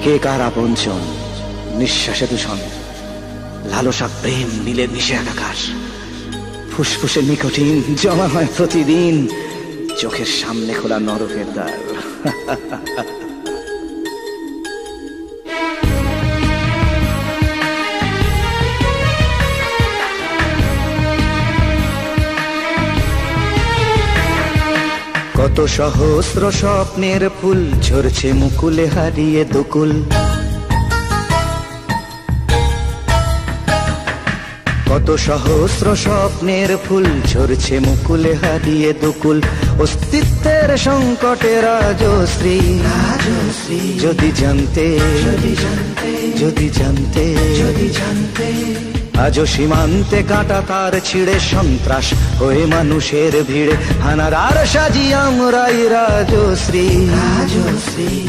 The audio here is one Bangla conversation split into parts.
কে কার আপনজন, নিঃশ্বাসে দূষণ, লালসা প্রেম মিলে মিশে একাকার। ফুসফুসে নিকোটিন জমা হয় প্রতিদিন, চোখের সামনে খোলা নরকের দ্বার। কত সহস্র স্বপ্নের ফুল ঝরছে মুকুলে হারিয়ে দুকুল। কত সহস্র স্বপ্নের ফুল ঝরছে মুকুলে হারিয়ে দুকুল। অস্তিত্বের সংকটে রাজশ্রী, যদি জানতে, যদি জানতে, আজও সীমান্তে কাঁটা তার ছিঁড়ে সন্ত্রাস হয়ে মানুষের ভিড়ে হানাদার সাজি আমরাই রাজশ্রী।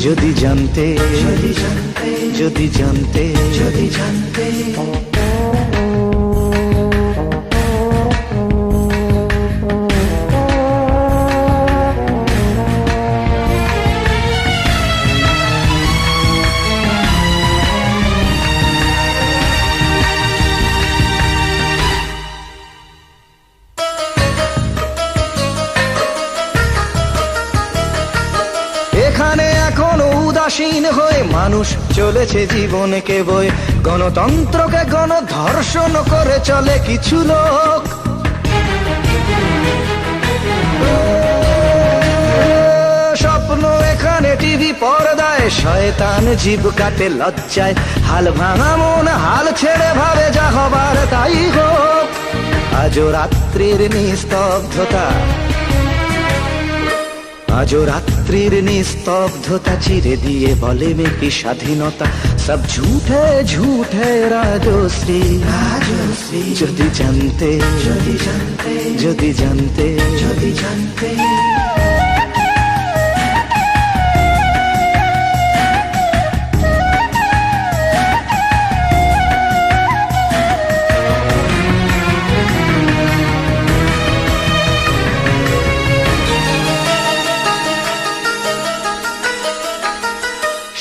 যদি জানতে, যদি জানতে, যদি জানতে, যদি জানতে। এখানে এখনো উদাসীন হয়ে মানুষ চলেছে জীবনকে বয়ে, গণতন্ত্রকে গণধর্ষণ করে চলে কিছু লোক। স্বপ্ন এখানে টিভি পর্দায়, শয়তান জীব কাটে লজ্জায়। হাল ভাঙা মন হাল ছেড়ে ভাবে যা হবার তাই হোক। আজও রাত্রির নিস্তব্ধতা, আজও রাত্রির নিস্তব্ধতা চিরে দিয়ে বলে মে কি স্বাধীনতা। সব ঝুঠে ঝুঠে রাজশ্রী। যদি জানতে, যদি জানতে, যদি জানতে, যদি জানতে।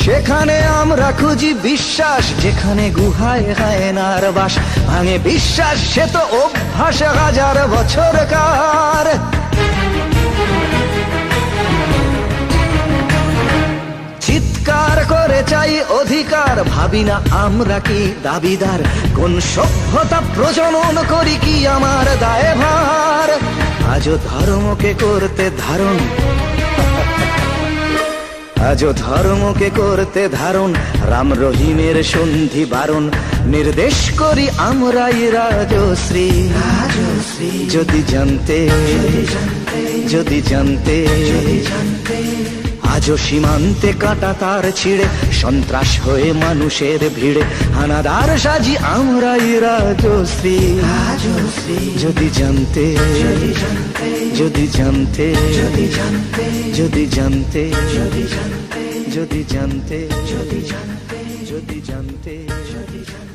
সেখানে আমরা খুঁজি বিশ্বাস, যেখানে গুহায় হায়নার বাস। ভাঙে বিশ্বাস সে তো অভ্যাস হাজার বছরকার। চিৎকার করে চাই অধিকার, ভাবি না আমরা কি দাবিদার। কোন সভ্যতা প্রজনন করি কি আমার দায়ভার। আজও ধর্মকে করতে ধারণ, আজও ধর্মকে করতে ধারণ। রাম রহিমের সন্ধি বারণ নির্দেশ করি আমরাই রাজশ্রী। যদি জানতে, যদি জানতে, যদি জানতে। আজও সীমান্তে কাঁটা তার ছিঁড়ে সন্ত্রাস হয়ে মানুষের ভিড়ে হানাদার সাজি আমরাই রাজশ্রী। যদি জানতে, যদি জানতে, যদি জানতে, যদি জানতে, যদি জানতে, যদি জানতে, যদি জানতে, যদি জানতে, যদি জানতে, যদি জানতে।